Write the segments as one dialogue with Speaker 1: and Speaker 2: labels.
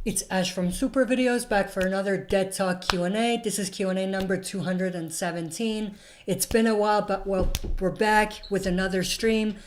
Speaker 1: It's Ash from Super Videos, back for another Dead Talk Q&A. This is Q&A number 217. It's been a while, but we're back with another stream.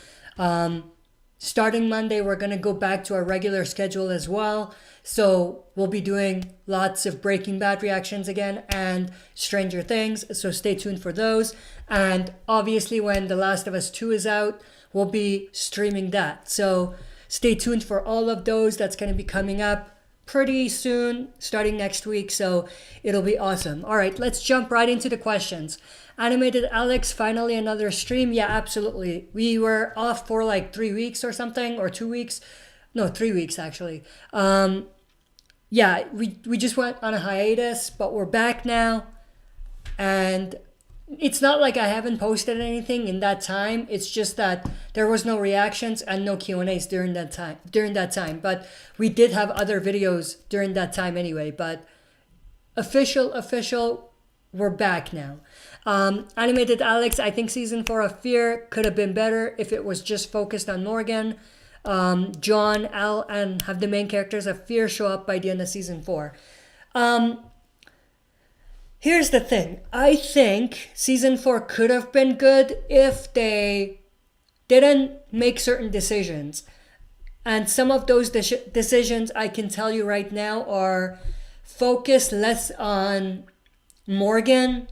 Speaker 1: Starting Monday, we're going to go back to our regular schedule as well. So we'll be doing lots of Breaking Bad reactions again and Stranger Things. So stay tuned for those. And obviously when The Last of Us 2 is out, we'll be streaming that. So stay tuned for all of those. That's going to be coming up pretty soon, starting next week, so it'll be awesome. All right, let's jump right into the questions. Animated Alex, finally another stream. Yeah, absolutely. We were off for like 3 weeks or something, or 2 weeks. No, 3 weeks actually. Yeah, we just went on a hiatus, but we're back now. And it's not like I haven't posted anything in that time. It's just that there was no reactions and no Q&As during that time. But we did have other videos during that time anyway. But official, we're back now. Animated Alex, I think season 4 of Fear could have been better if it was just focused on Morgan, John, Al, and have the main characters of Fear show up by the end of season 4. Here's the thing. I think season 4 could have been good if they didn't make certain decisions. And some of those decisions, I can tell you right now, are focused less on Morgan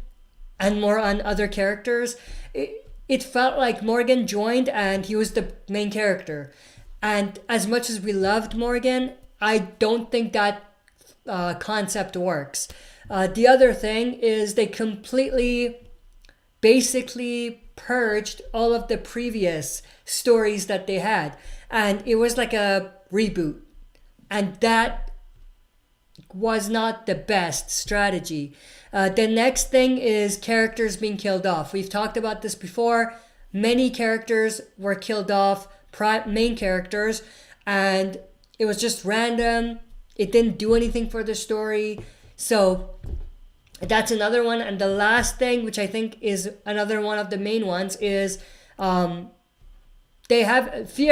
Speaker 1: and more on other characters. It felt like Morgan joined and he was the main character. And as much as we loved Morgan, I don't think that concept works. The other thing is they basically purged all of the previous stories that they had. And it was like a reboot. And that was not the best strategy. The next thing is characters being killed off. We've talked about this before. Many characters were killed off, main characters, and it was just random. It didn't do anything for the story. So that's another one. And the last thing, which I think is another one of the main ones, is Fear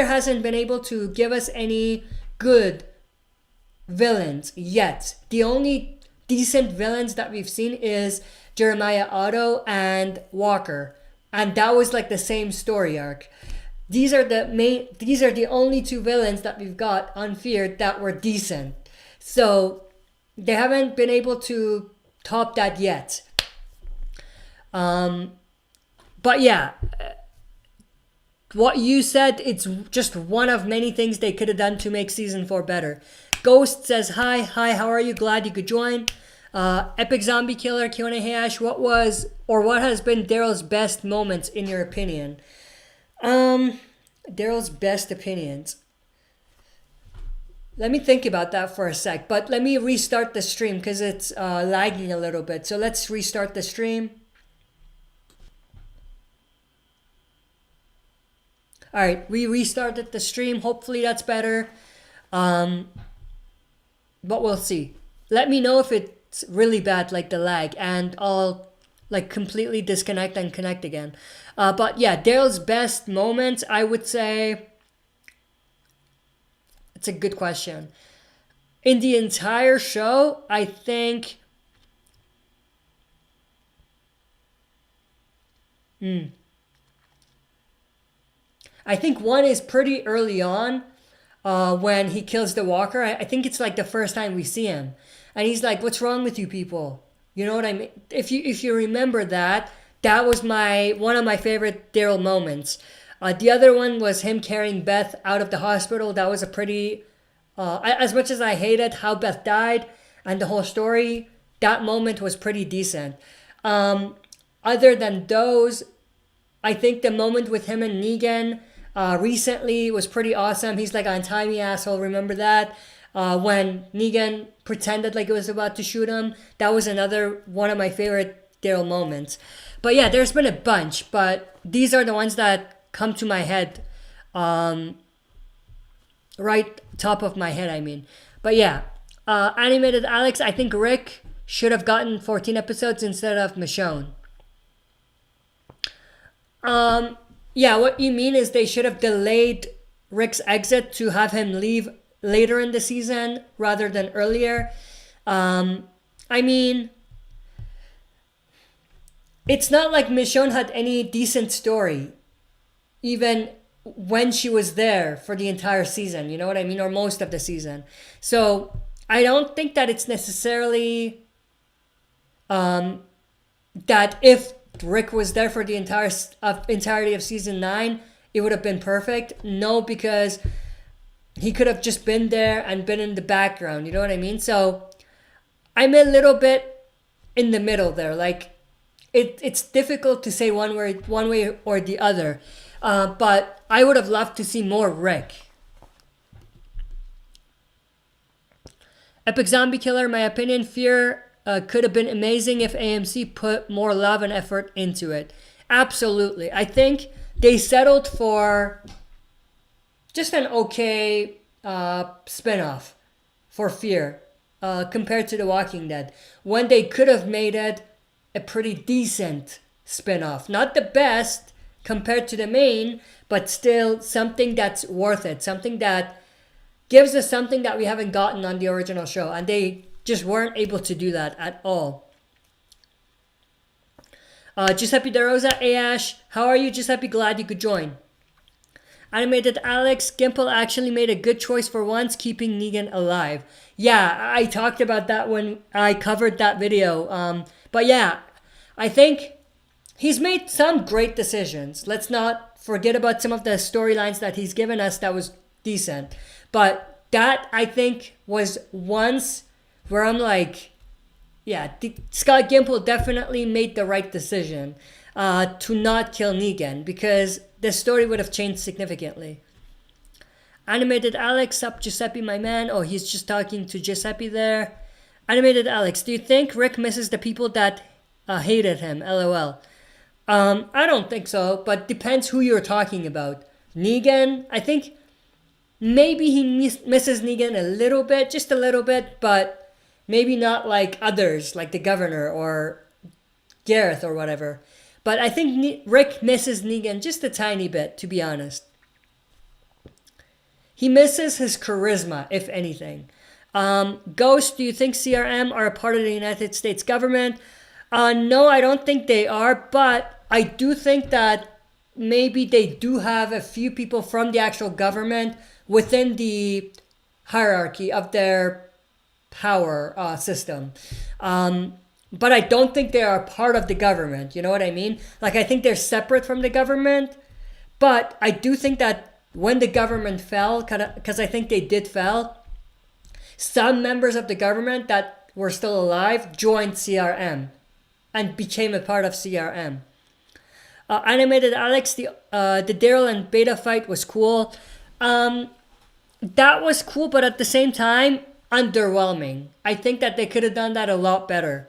Speaker 1: hasn't been able to give us any good villains yet. The only decent villains that we've seen is Jeremiah Otto and Walker, and that was like the same story arc. These are the only two villains that we've got on Fear that were decent. So they haven't been able to top that yet. But yeah, what you said, it's just one of many things they could have done to make season 4 better. Ghost says, hi, how are you? Glad you could join. Epic Zombie Killer, Q&A, hey Ash, what has been Daryl's best moments in your opinion? Daryl's best opinions. Let me think about that for a sec, but let me restart the stream because it's lagging a little bit. So let's restart the stream. All right, we restarted the stream. Hopefully that's better. But we'll see. Let me know if it's really bad, like the lag, and I'll like completely disconnect and connect again. But yeah, Daryl's best moments, I would say. It's a good question. In the entire show, I think one is pretty early on when he kills the walker. I think it's like the first time we see him. And he's like, what's wrong with you people? You know what I mean? If you remember that was one of my favorite Daryl moments. The other one was him carrying Beth out of the hospital. That was a pretty, as much as I hated how Beth died and the whole story, that moment was pretty decent. Other than those, I think the moment with him and Negan recently was pretty awesome. He's like, untie me, asshole. Remember that? When Negan pretended like it was about to shoot him. That was another one of my favorite Daryl moments. But yeah, there's been a bunch, but these are the ones that come to my head, right top of my head, I mean. But yeah, Animated Alex, I think Rick should have gotten 14 episodes instead of Michonne. Yeah, what you mean is they should have delayed Rick's exit to have him leave later in the season rather than earlier. I mean, it's not like Michonne had any decent story, even when she was there for the entire season, you know what I mean? Or most of the season. So I don't think that it's necessarily that if Rick was there for the entirety of season 9, it would have been perfect. No, because he could have just been there and been in the background, you know what I mean? So I'm a little bit in the middle there. Like, it's difficult to say one way or the other. But I would have loved to see more Rick. Epic Zombie Killer, my opinion, Fear could have been amazing if AMC put more love and effort into it. Absolutely. I think they settled for just an okay spinoff for Fear compared to The Walking Dead, when they could have made it a pretty decent spinoff. Not the best compared to the main, but still something that's worth it. Something that gives us something that we haven't gotten on the original show. And they just weren't able to do that at all. Giuseppe De Rosa, Ash, how are you, Giuseppe? Glad you could join. Animated Alex, Gimple actually made a good choice for once, keeping Negan alive. Yeah, I talked about that when I covered that video. But yeah, I think he's made some great decisions. Let's not forget about some of the storylines that he's given us that was decent. But that, I think, was once where I'm like, yeah, Scott Gimple definitely made the right decision to not kill Negan, because the story would have changed significantly. Animated Alex, up Giuseppe, my man. Oh, he's just talking to Giuseppe there. Animated Alex, do you think Rick misses the people that hated him? LOL. I don't think so, but depends who you're talking about. Negan, I think maybe he misses Negan a little bit, just a little bit, but maybe not like others, like the governor or Gareth or whatever. But I think Rick misses Negan just a tiny bit, to be honest. He misses his charisma, if anything. Ghost, do you think CRM are a part of the United States government? No, I don't think they are, but I do think that maybe they do have a few people from the actual government within the hierarchy of their power system. But I don't think they are part of the government, you know what I mean? Like, I think they're separate from the government, but I do think that when the government fell, because I think they did fell, some members of the government that were still alive joined CRM and became a part of CRM. Animated Alex, the Daryl and Beta fight was cool. That was cool, but at the same time, underwhelming. I think that they could have done that a lot better.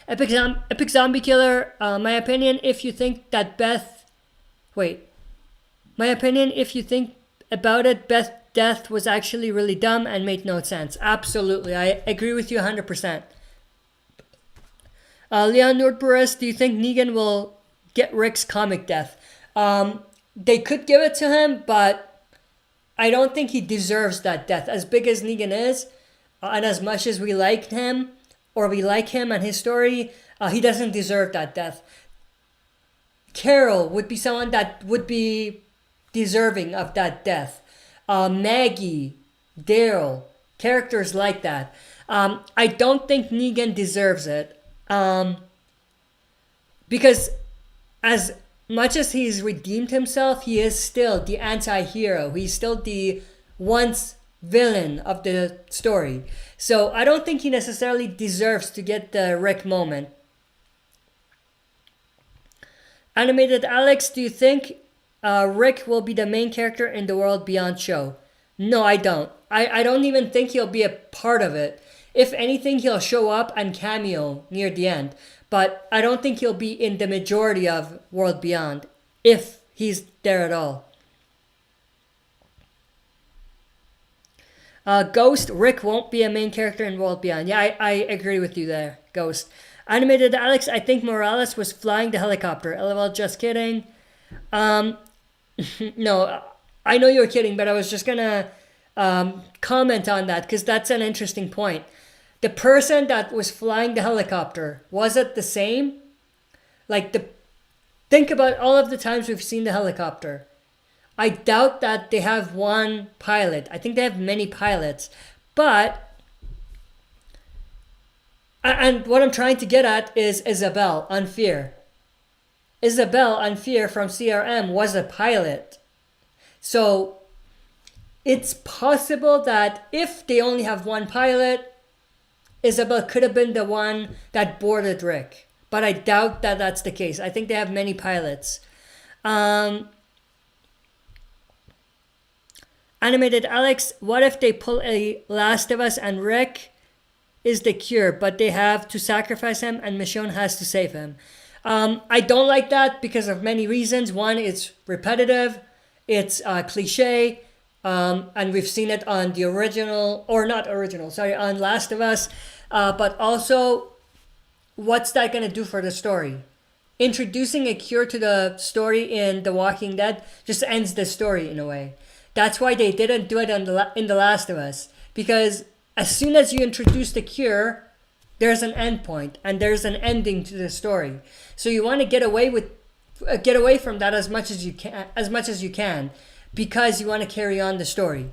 Speaker 1: Epic Zombie Killer, my opinion, if you think that my opinion, if you think about it, Beth's death was actually really dumb and made no sense. Absolutely, I agree with you 100%. Leon Nordburus, do you think Negan will get Rick's comic death? They could give it to him, but I don't think he deserves that death. As big as Negan is, and as much as we like him, or we like him and his story, he doesn't deserve that death. Carol would be someone that would be deserving of that death. Maggie, Daryl, characters like that. I don't think Negan deserves it. Because as much as he's redeemed himself, he is still the anti-hero. He's still the once villain of the story. So I don't think he necessarily deserves to get the Rick moment. Animated Alex, do you think Rick will be the main character in the World Beyond show? No, I don't. I don't even think he'll be a part of it. If anything, he'll show up and cameo near the end. But I don't think he'll be in the majority of World Beyond, if he's there at all. Ghost, Rick won't be a main character in World Beyond. Yeah, I agree with you there, Ghost. Animated Alex, I think Morales was flying the helicopter. LOL, just kidding. No, I know you're kidding, but I was just gonna comment on that, because that's an interesting point. The person that was flying the helicopter, was it the same? Like, think about all of the times we've seen the helicopter. I doubt that they have one pilot. I think they have many pilots. But, and what I'm trying to get at is Isabel on Fear. Isabel on Fear from CRM was a pilot. So it's possible that if they only have one pilot, Isabel could have been the one that boarded Rick. But I doubt that that's the case. I think they have many pilots. Animated Alex, what if they pull a Last of Us and Rick is the cure, but they have to sacrifice him and Michonne has to save him? I don't like that because of many reasons. One, it's repetitive, it's cliche, and we've seen it on the original, or not original, sorry, on Last of Us. But also, what's that going to do for the story? Introducing a cure to the story in The Walking Dead just ends the story in a way. That's why they didn't do it in The Last of Us. Because as soon as you introduce the cure, there's an end point and there's an ending to the story. So you want to get away from that as much as you can, because you want to carry on the story.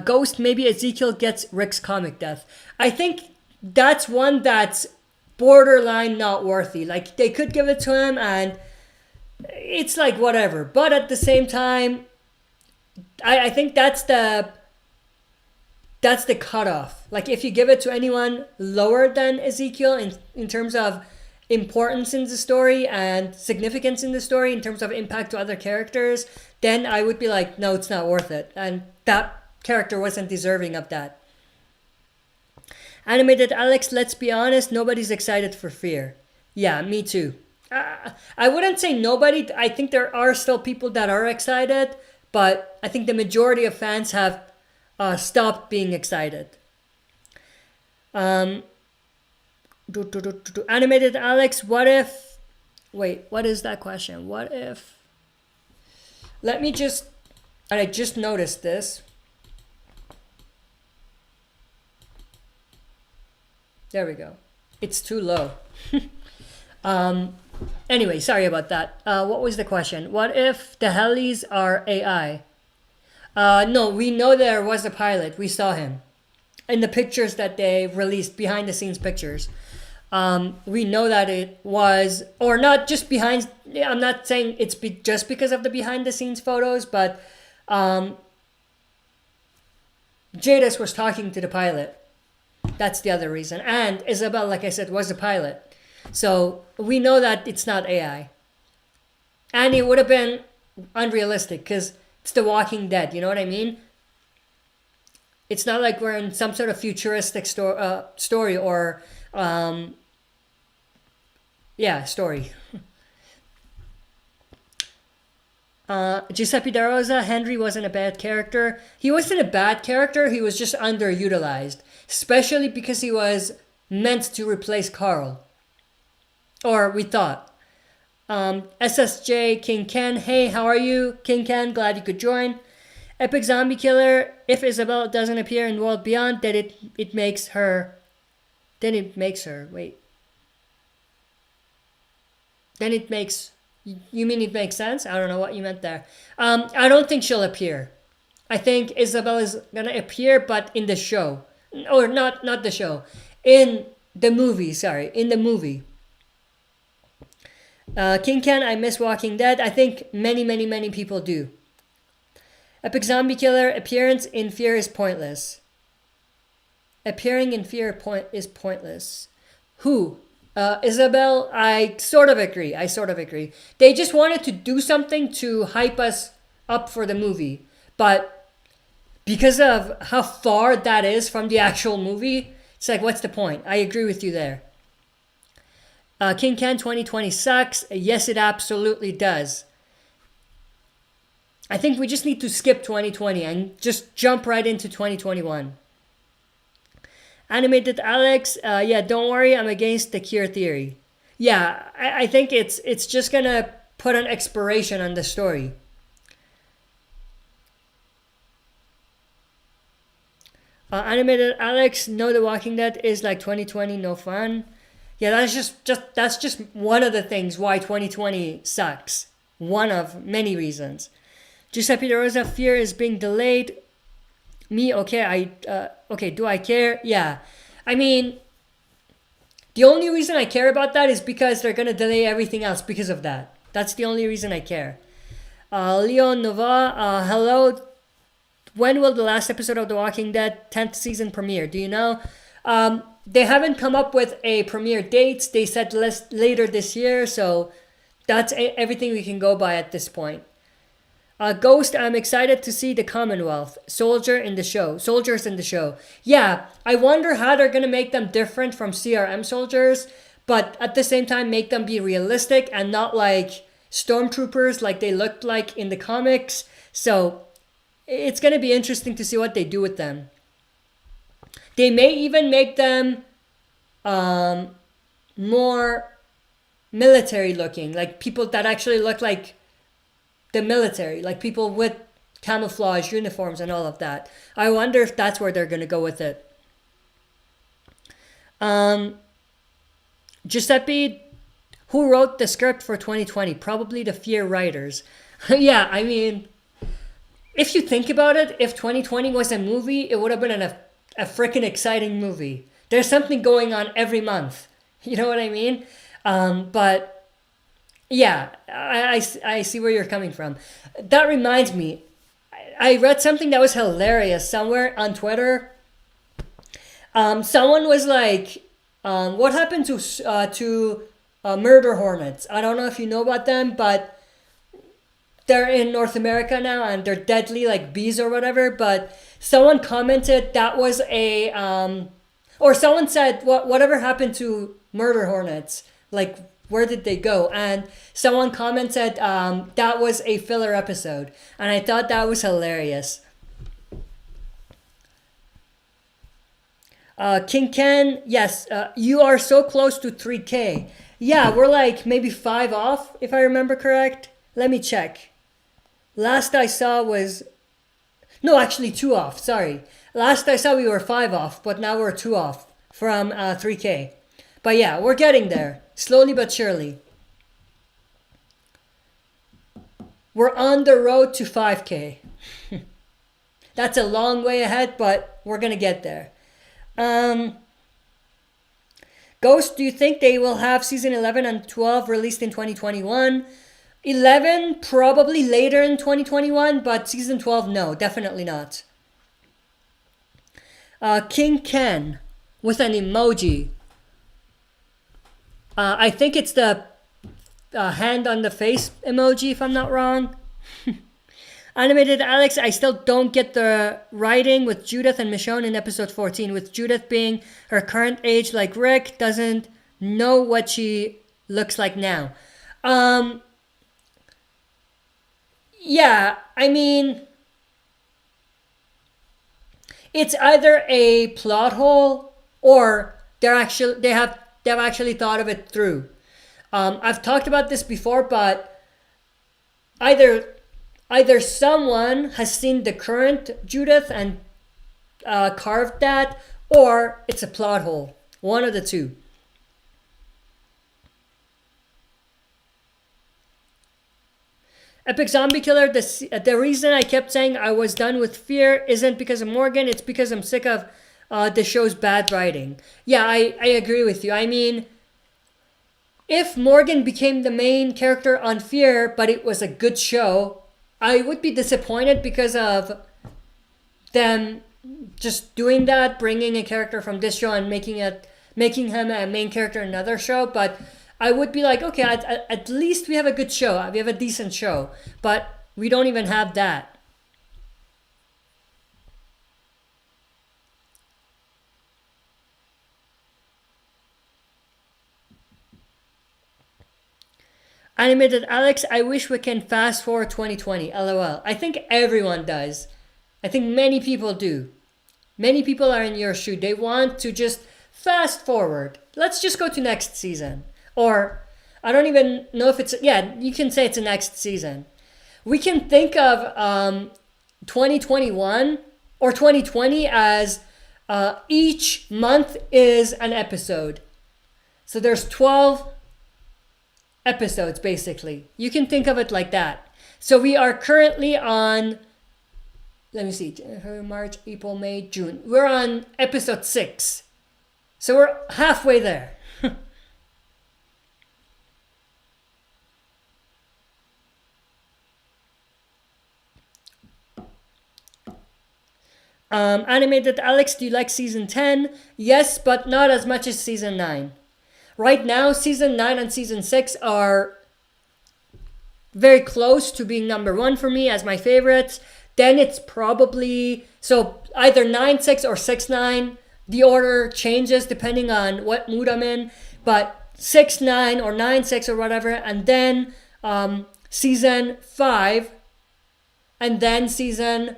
Speaker 1: Ghost, maybe Ezekiel gets Rick's comic death. I think that's one that's borderline not worthy. Like, they could give it to him and it's like whatever. But at the same time, I think that's the cutoff. Like, if you give it to anyone lower than Ezekiel in terms of importance in the story and significance in the story, in terms of impact to other characters, then I would be like, no, it's not worth it. And that character wasn't deserving of that. Animated Alex, let's be honest, nobody's excited for Fear. Yeah, me too. I wouldn't say nobody. I think there are still people that are excited, but I think the majority of fans have stopped being excited. Animated Alex, what if... Wait, what is that question? What if... Let me just... I just noticed this. There we go. It's too low. Anyway, sorry about that. What was the question? What if the helis are AI? No, we know there was a pilot. We saw him in the pictures that they released, behind the scenes pictures. We know that it was, or not just behind. I'm not saying it's just because of the behind the scenes photos, but Jadis was talking to the pilot. That's the other reason. And Isabel, like I said, was a pilot. So we know that it's not AI. And it would have been unrealistic because it's The Walking Dead. You know what I mean? It's not like we're in some sort of futuristic story or, story. Giuseppe Da Rosa, Henry wasn't a bad character. He wasn't a bad character. He was just underutilized. Especially because he was meant to replace Carl. Or we thought. SSJ King Ken, hey, how are you? King Ken, glad you could join. Epic Zombie Killer, if Isabel doesn't appear in World Beyond, then it makes her... Then it makes her... Wait. Then it makes... You mean it makes sense? I don't know what you meant there. I don't think she'll appear. I think Isabel is going to appear, but in the show. Or not the show. In the movie, in the movie. King Ken, I miss Walking Dead. I think many people do. Epic Zombie Killer, appearance in Fear is pointless. Appearing in Fear is pointless. Who? Isabel, I sort of agree. They just wanted to do something to hype us up for the movie. But because of how far that is from the actual movie, it's like, what's the point? I agree with you there. King Ken 2020 sucks. Yes, it absolutely does. I think we just need to skip 2020 and just jump right into 2021. Animated Alex, yeah, don't worry, I'm against the cure theory. Yeah, I think it's just gonna put an expiration on the story. Animated Alex, no, The Walking Dead is like 2020, no fun. Yeah, that's just one of the things why 2020 sucks. One of many reasons. Giuseppe De Rosa, Fear is being delayed. Me, okay, okay, do I care? Yeah. I mean, the only reason I care about that is because they're gonna delay everything else because of that. That's the only reason I care. Leon Nova, hello. When will the last episode of The Walking Dead 10th season premiere? Do you know? They haven't come up with a premiere date. They said later this year, so that's everything we can go by at this point. Ghost, I'm excited to see the Commonwealth soldiers in the show. Yeah, I wonder how they're gonna make them different from CRM soldiers, but at the same time make them be realistic and not like stormtroopers like they looked like in the comics. So it's gonna be interesting to see what they do with them. They may even make them more military looking, like people that actually look like the military, like people with camouflage uniforms and all of that. I wonder if that's where they're going to go with it. Giuseppe, who wrote the script for 2020? Probably the Fear writers. Yeah, I mean, if you think about it, if 2020 was a movie, it would have been a freaking exciting movie. There's something going on every month. You know what I mean? But yeah, I see where you're coming from. That reminds me, I read something that was hilarious somewhere on Twitter. Someone was like, what happened to murder hornets? I don't know if you know about them, but they're in North America now and they're deadly like bees or whatever. But someone commented that was or someone said, whatever happened to murder hornets? Like, where did they go? And someone commented that was a filler episode. And I thought that was hilarious. King Ken, yes, you are so close to 3K. Yeah, we're like maybe 5 off, if I remember correct. Let me check. Last I saw was... No, actually 2 off, sorry. Last I saw we were 5 off, but now we're 2 off from 3K. But yeah, we're getting there. Slowly but surely. We're on the road to 5K. That's a long way ahead, but we're going to get there. Ghost, do you think they will have season 11 and 12 released in 2021? 11 probably later in 2021, but season 12, no, definitely not. King Ken with an emoji. I think it's the hand on the face emoji, if I'm not wrong. Animated Alex, I still don't get the writing with Judith and Michonne in episode 14. With Judith being her current age like Rick, doesn't know what she looks like now. Yeah, I mean, it's either a plot hole or they've actually thought of it through. I've talked about this before, but either someone has seen the current Judith and carved that, or it's a plot hole. One of the two. Epic Zombie Killer, the reason I kept saying I was done with Fear isn't because of Morgan, it's because I'm sick of the show's bad writing. Yeah, I agree with you. I mean, if Morgan became the main character on Fear, but it was a good show, I would be disappointed because of them just doing that, bringing a character from this show and making him a main character in another show. But I would be like, okay, at least we have a good show. We have a decent show. But we don't even have that. Animated Alex, I wish we can fast forward 2020. LOL. I think everyone does. I think many people do. Many people are in your shoe. They want to just fast forward. Let's just go to next season. Or I don't even know if it's, yeah, you can say it's a next season. We can think of 2021 or 2020 as each month is an episode. So there's 12 episodes basically. You can think of it like that. So we are currently on, let me see, January, March, April, May, June. We're on episode 6. So we're halfway there. Animated Alex, do you like season 10? Yes, but not as much as season 9. Right now, season 9 and season 6 are very close to being number 1 for me as my favorites. Then it's probably, so either 9-6 or 6-9. The order changes depending on what mood I'm in. But 6-9 or 9-6 or whatever. And then season 5. And then season,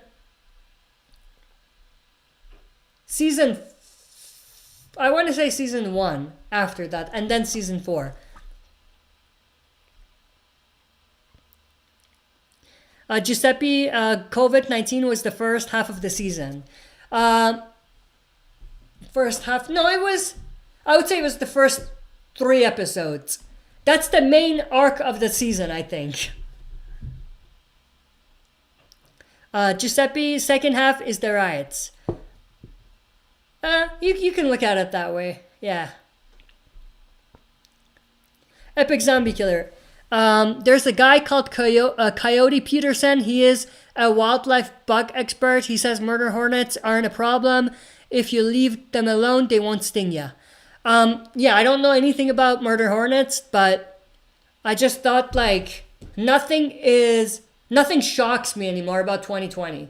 Speaker 1: I want to say season 1 after that, and then season 4. Giuseppe, COVID-19 was the first half of the season. First half, no, I would say it was the first 3 episodes. That's the main arc of the season, I think. Giuseppe, second half is the riots. You can look at it that way. Yeah. Epic Zombie Killer. There's a guy called Coyote Peterson. He is a wildlife bug expert. He says murder hornets aren't a problem. If you leave them alone, they won't sting you. Yeah, I don't know anything about murder hornets, but I just thought like nothing shocks me anymore about 2020.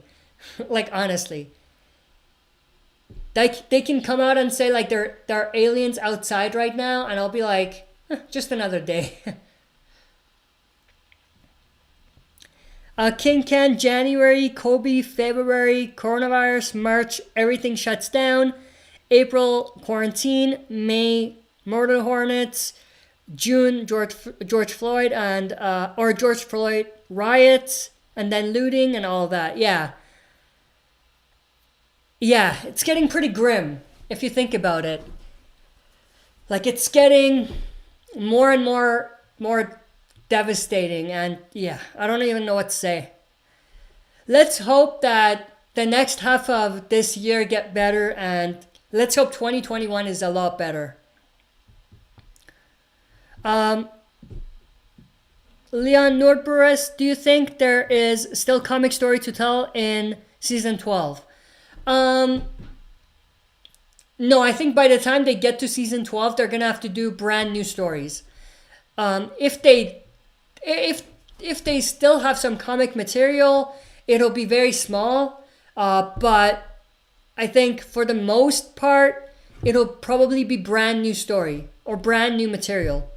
Speaker 1: Like honestly. They can come out and say like there are aliens outside right now, and I'll be like, just another day. King Ken, January, Kobe, February, coronavirus, March, everything shuts down. April, quarantine. May, murder hornets. June, George Floyd and George Floyd riots, and then looting and all that. Yeah. Yeah, it's getting pretty grim if you think about it. Like it's getting more and more devastating, and yeah, I don't even know what to say. Let's hope that the next half of this year get better, and let's hope 2021 is a lot better. Leon Nordboris, do you think there is still comic story to tell in season 12? No, I think by the time they get to season 12, they're gonna have to do brand new stories. If they still have some comic material, it'll be very small. But I think for the most part, it'll probably be brand new story or brand new material.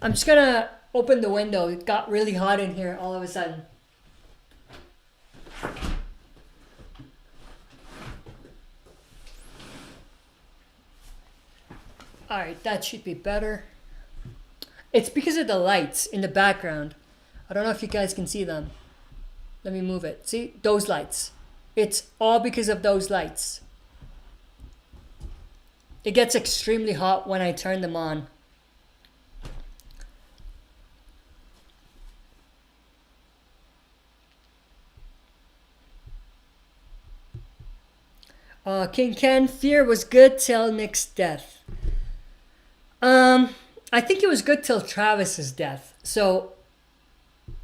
Speaker 1: I'm just gonna open the window. It got really hot in here all of a sudden. Alright, that should be better. It's because of the lights in the background. I don't know if you guys can see them. Let me move it. See? Those lights. It's all because of those lights. It gets extremely hot when I turn them on. King Ken, fear was good till Nick's death. I think it was good till Travis's death. So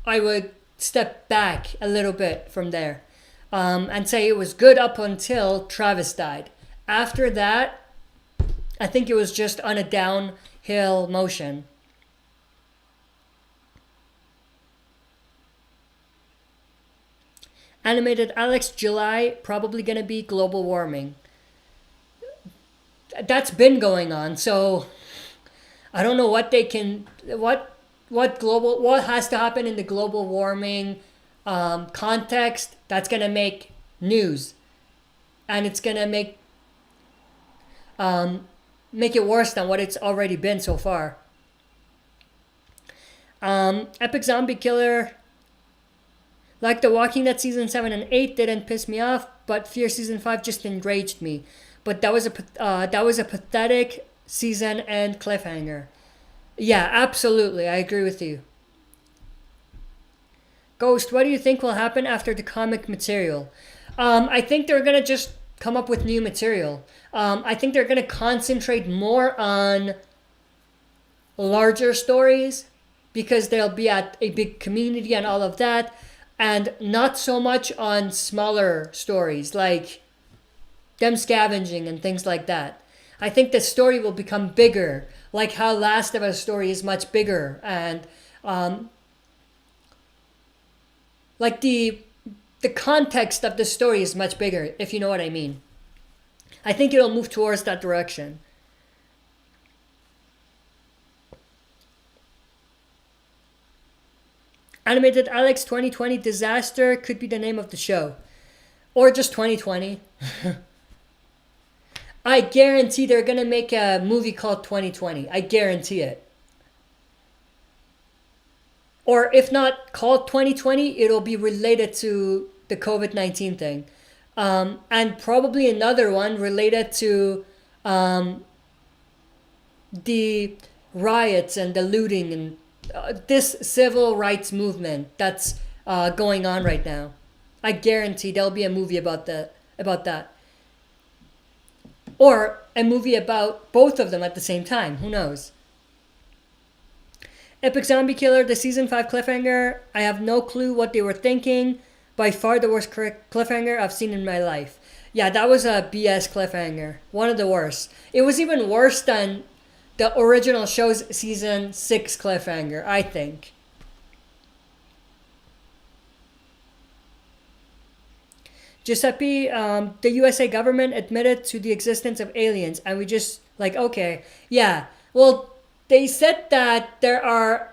Speaker 1: I would step back a little bit from there and say it was good up until Travis died. After that, I think it was just on a downhill motion. Animated Alex, July, probably going to be global warming. That's been going on, so I don't know what what has to happen in the global warming context that's gonna make news, and it's gonna make it worse than what it's already been so far. Epic Zombie Killer, like The Walking Dead season 7 and 8 didn't piss me off, but Fear season 5 just enraged me. But that was a pathetic season and cliffhanger. Yeah, absolutely, I agree with you. Ghost, what do you think will happen after the comic material? I think they're gonna just come up with new material. I think they're gonna concentrate more on larger stories, because they'll be at a big community and all of that, and not so much on smaller stories like them scavenging and things like that. I think the story will become bigger, like how Last of Us story is much bigger, and like the context of the story is much bigger, if you know what I mean. I think it'll move towards that direction. Animated Alex, 2020 Disaster could be the name of the show. Or just 2020. I guarantee they're going to make a movie called 2020. I guarantee it. Or if not called 2020, it'll be related to the COVID-19 thing. And probably another one related to the riots and the looting and this civil rights movement that's going on right now. I guarantee there'll be a movie about that. Or a movie about both of them at the same time. Who knows? Epic Zombie Killer, the season 5 cliffhanger. I have no clue what they were thinking. By far the worst cliffhanger I've seen in my life. Yeah, that was a BS cliffhanger. One of the worst. It was even worse than the original show's season 6 cliffhanger, I think. Giuseppe, the USA government admitted to the existence of aliens, and we just like, okay, yeah. Well, they said that I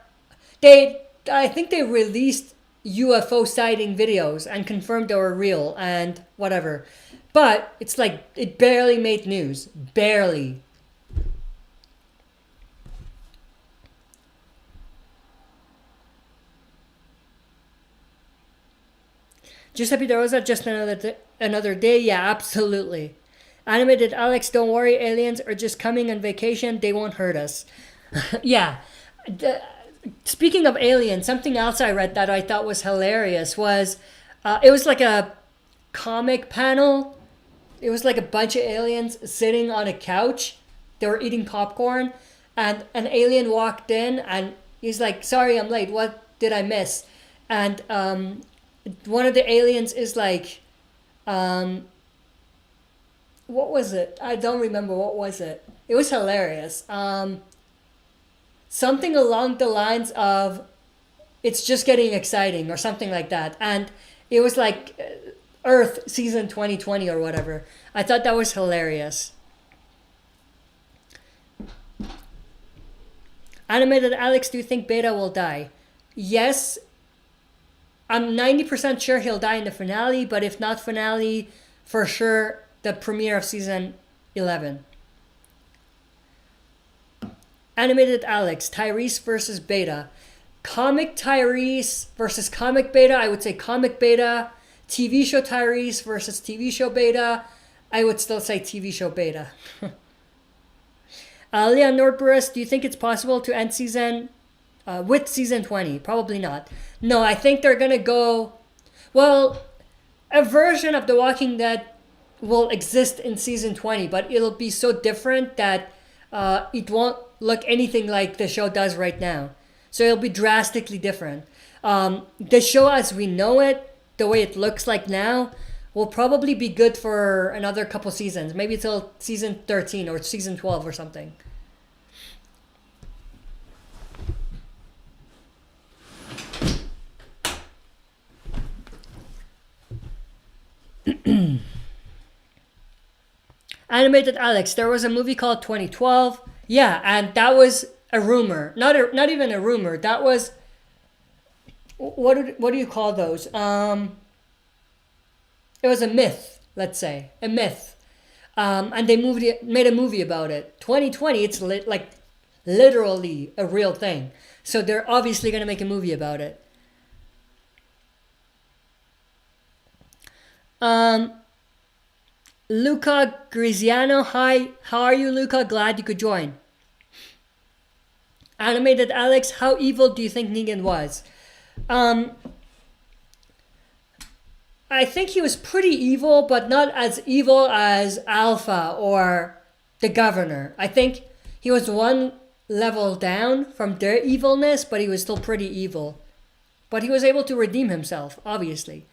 Speaker 1: think they released UFO sighting videos and confirmed they were real and whatever. But it's like, it barely made news. Barely. Giuseppe De Rosa, just another day. Yeah, absolutely. Animated Alex, don't worry, aliens are just coming on vacation. They won't hurt us. Yeah. Speaking of aliens, something else I read that I thought was hilarious was, it was like a comic panel. It was like a bunch of aliens sitting on a couch. They were eating popcorn, and an alien walked in, and he's like, sorry, I'm late. What did I miss? And one of the aliens is like, what was it? I don't remember. What was it? It was hilarious. Something along the lines of, it's just getting exciting or something like that. And it was like Earth season 2020 or whatever. I thought that was hilarious. Animated Alex, do you think Beta will die? Yes. I'm 90% sure he'll die in the finale, but if not finale, for sure the premiere of season 11. Animated Alex, Tyrese versus Beta. Comic Tyrese versus comic Beta, I would say comic Beta. TV show Tyrese versus TV show Beta, I would still say TV show Beta. Leon Nordburus, do you think it's possible to end season with season 20? Probably not. No, I think they're going to go... Well, a version of The Walking Dead will exist in season 20, but it'll be so different that it won't look anything like the show does right now. So it'll be drastically different. The show as we know it, the way it looks like now, will probably be good for another couple seasons. Maybe till season 13 or season 12 or something. Animated Alex, there was a movie called 2012. Yeah, and that was a rumor, not even a rumor. That was what do you call those? It was a myth, let's say, a myth, and they made a movie about it. 2020, it's like literally a real thing. So they're obviously gonna make a movie about it. Luca Griziano, hi, how are you, Luca? Glad you could join. Animated Alex, how evil do you think Negan was? I think he was pretty evil, but not as evil as Alpha or the Governor. I think he was one level down from their evilness, but he was still pretty evil. But he was able to redeem himself, obviously.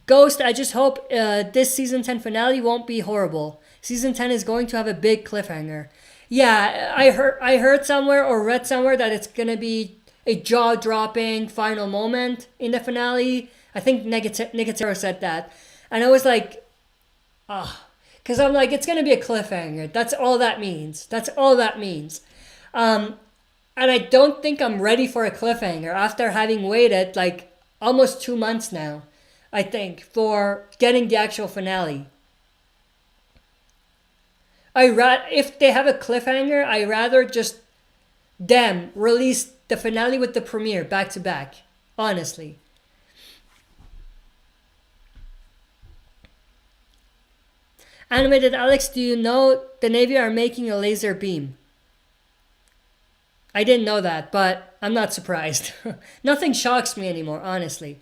Speaker 1: Ghost, I just hope this season 10 finale won't be horrible. Season 10 is going to have a big cliffhanger. Yeah, I heard somewhere or read somewhere that it's going to be a jaw-dropping final moment in the finale. I think Nigatero said that. And I was like, because I'm like, it's going to be a cliffhanger. That's all that means. That's all that means. And I don't think I'm ready for a cliffhanger after having waited like almost 2 months now, I think, for getting the actual finale. If they have a cliffhanger, I rather just them release the finale with the premiere back to back, honestly. Animated Alex, do you know the Navy are making a laser beam? I didn't know that, but I'm not surprised. Nothing shocks me anymore, honestly.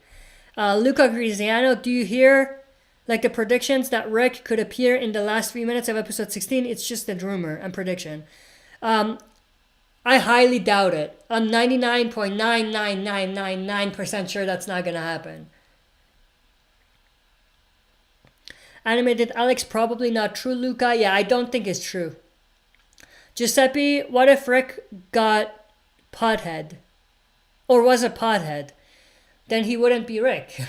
Speaker 1: Luca Griziano, do you hear like the predictions that Rick could appear in the last 3 minutes of episode 16? It's just a rumor and prediction. I highly doubt it. I'm 99.99999% sure that's not going to happen. Animated Alex, probably not true, Luca. Yeah, I don't think it's true. Giuseppe, what if Rick got pothead? Or was a pothead? Then he wouldn't be Rick.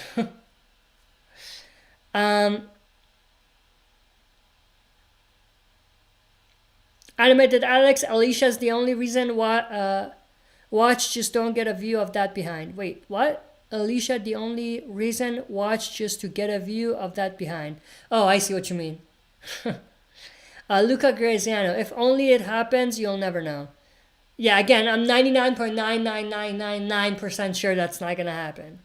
Speaker 1: Animated Alex, Alicia's the only reason why watch just don't get a view of that behind. Wait, what? Alicia, the only reason watch just to get a view of that behind. Oh, I see what you mean. Luca Graziano, if only it happens, you'll never know. Yeah, again, I'm 99.99999% sure that's not going to happen.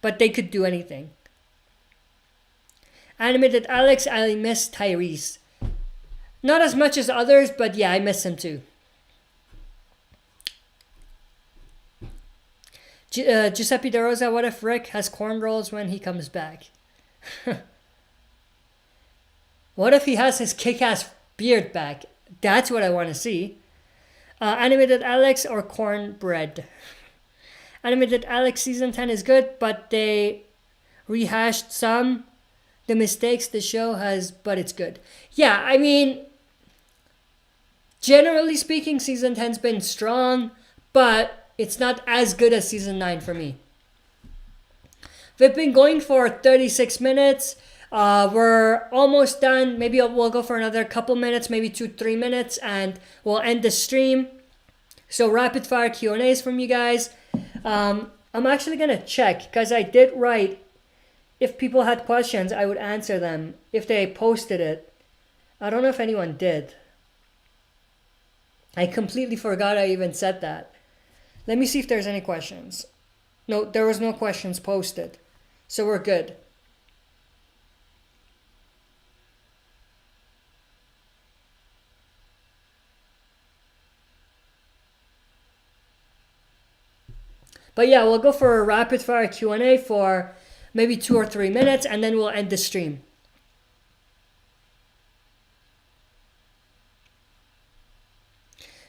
Speaker 1: But they could do anything. Animated Alex, I miss Tyrese. Not as much as others, but yeah, I miss him too. Giuseppe De Rosa, what if Rick has cornrows when he comes back? What if he has his kick-ass beard back? That's what I want to see. Animated Alex or cornbread? Animated Alex season 10 is good, but they rehashed some the mistakes the show has, but it's good. Yeah, I mean, generally speaking, season 10's been strong, but it's not as good as season 9 for me. We've been going for 36 minutes. We're almost done. Maybe we'll go for another couple minutes, maybe 2-3 minutes, and we'll end the stream. So rapid fire Q&As from you guys. I'm actually going to check because I did write if people had questions, I would answer them if they posted it. I don't know if anyone did. I completely forgot I even said that. Let me see if there's any questions. No, there was no questions posted. So we're good. But yeah, we'll go for a rapid fire Q&A for maybe 2 or 3 minutes and then we'll end the stream.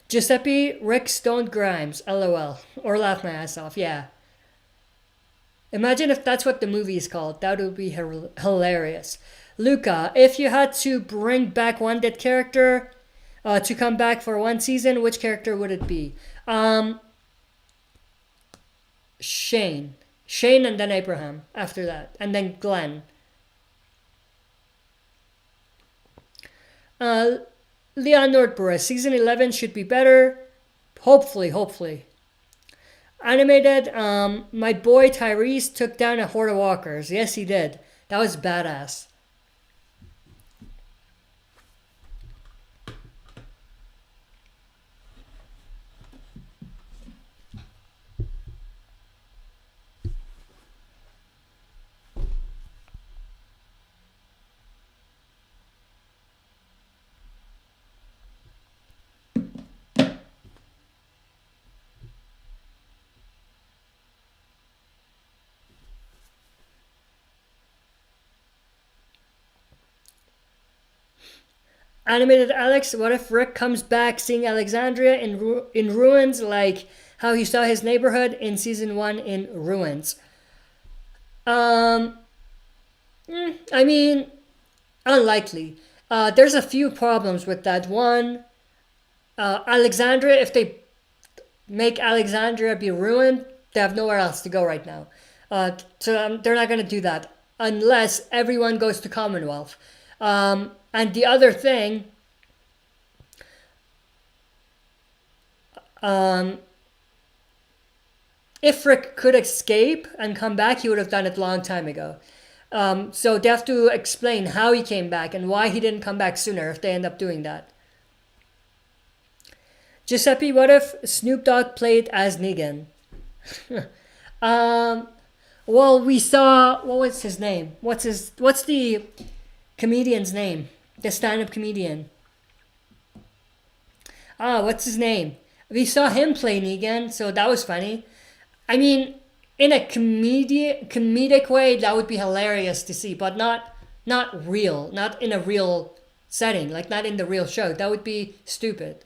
Speaker 1: Giuseppe, Rick stoned Grimes, LOL. Or laugh my ass off, yeah. Imagine if that's what the movie is called. That would be hilarious. Luca, if you had to bring back one dead character to come back for one season, which character would it be? Shane and then Abraham after that. And then Glenn. Leon Nordborough, season 11 should be better. Hopefully. Animated, my boy Tyrese took down a horde of walkers. Yes, he did. That was badass. Animated Alex, what if Rick comes back seeing Alexandria in ruins like how he saw his neighborhood in season 1 in ruins? I mean, unlikely. There's a few problems with that. One, Alexandria, if they make Alexandria be ruined, they have nowhere else to go right now. So they're not going to do that unless everyone goes to Commonwealth. And the other thing, if Rick could escape and come back, he would have done it a long time ago. So they have to explain how he came back and why he didn't come back sooner if they end up doing that. Giuseppe, what if Snoop Dogg played as Negan? Well, we saw, what was his name? What's the comedian's name? The stand-up comedian. What's his name? We saw him play Negan, so that was funny. I mean, in a comedic way, that would be hilarious to see, but not real, not in a real setting, like not in the real show. That would be stupid.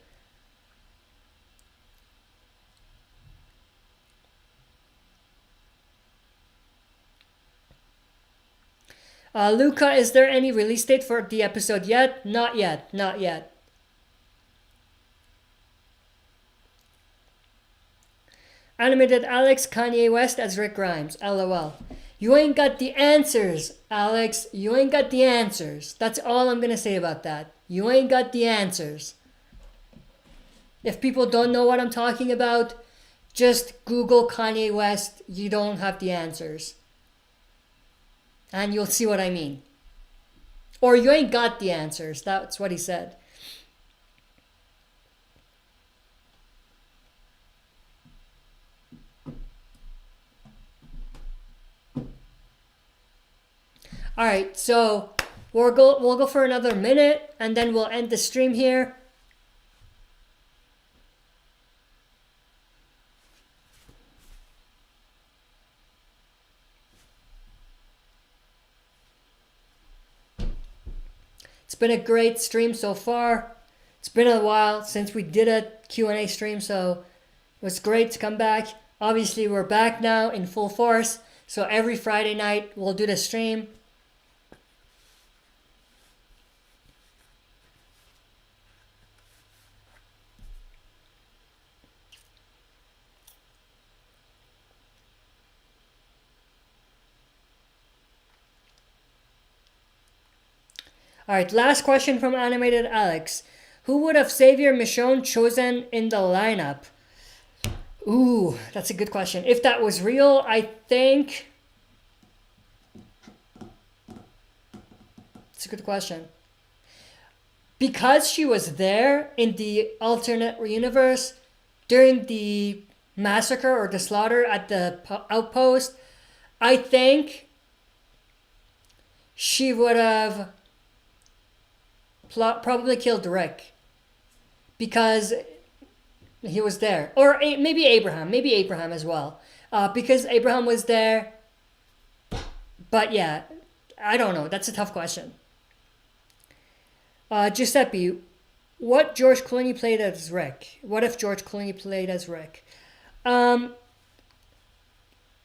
Speaker 1: Luca, is there any release date for the episode yet? Not yet. Animated Alex, Kanye West as Rick Grimes. LOL. You ain't got the answers, Alex. You ain't got the answers. That's all I'm going to say about that. You ain't got the answers. If people don't know what I'm talking about, just Google Kanye West. You don't have the answers. And you'll see what I mean. Or you ain't got the answers. That's what he said. All right, so we'll go for another minute and then we'll end the stream here. It's been a great stream so far. It's been a while since we did a Q&A stream, so it was great to come back. Obviously, we're back now in full force, so every Friday night we'll do the stream. All right, last question from Animated Alex. Who would have Xavier Michonne chosen in the lineup? Ooh, that's a good question. If that was real, I think... It's a good question. Because she was there in the alternate universe during the massacre or the slaughter at the outpost, I think she would have probably killed Rick because he was there. Or maybe Abraham as well, because Abraham was there. But yeah, I don't know. That's a tough question. Giuseppe, what George Clooney played as Rick? What if George Clooney played as Rick? I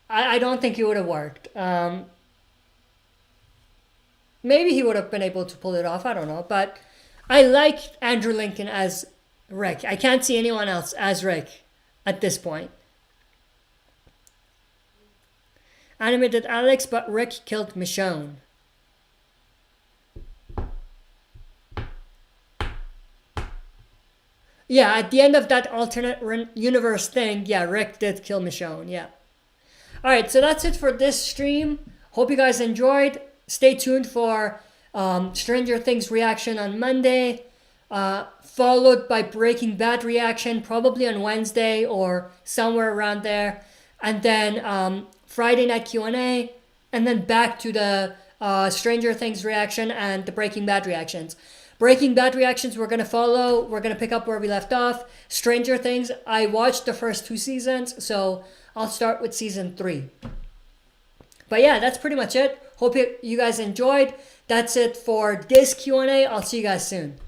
Speaker 1: don't think it would have worked. Maybe he would have been able to pull it off. I don't know. But I like Andrew Lincoln as Rick. I can't see anyone else as Rick at this point. Animated Alex, but Rick killed Michonne. Yeah, at the end of that alternate universe thing, yeah, Rick did kill Michonne. Yeah. All right, so that's it for this stream. Hope you guys enjoyed. Stay tuned for Stranger Things reaction on Monday, followed by Breaking Bad reaction probably on Wednesday or somewhere around there, and then Friday night Q&A, and then back to the Stranger Things reaction and the Breaking Bad reactions. Breaking Bad reactions we're going to follow. We're going to pick up where we left off. Stranger Things, I watched the first 2 seasons, so I'll start with season 3. But yeah, that's pretty much it. Hope you guys enjoyed. That's it for this Q&A. I'll see you guys soon.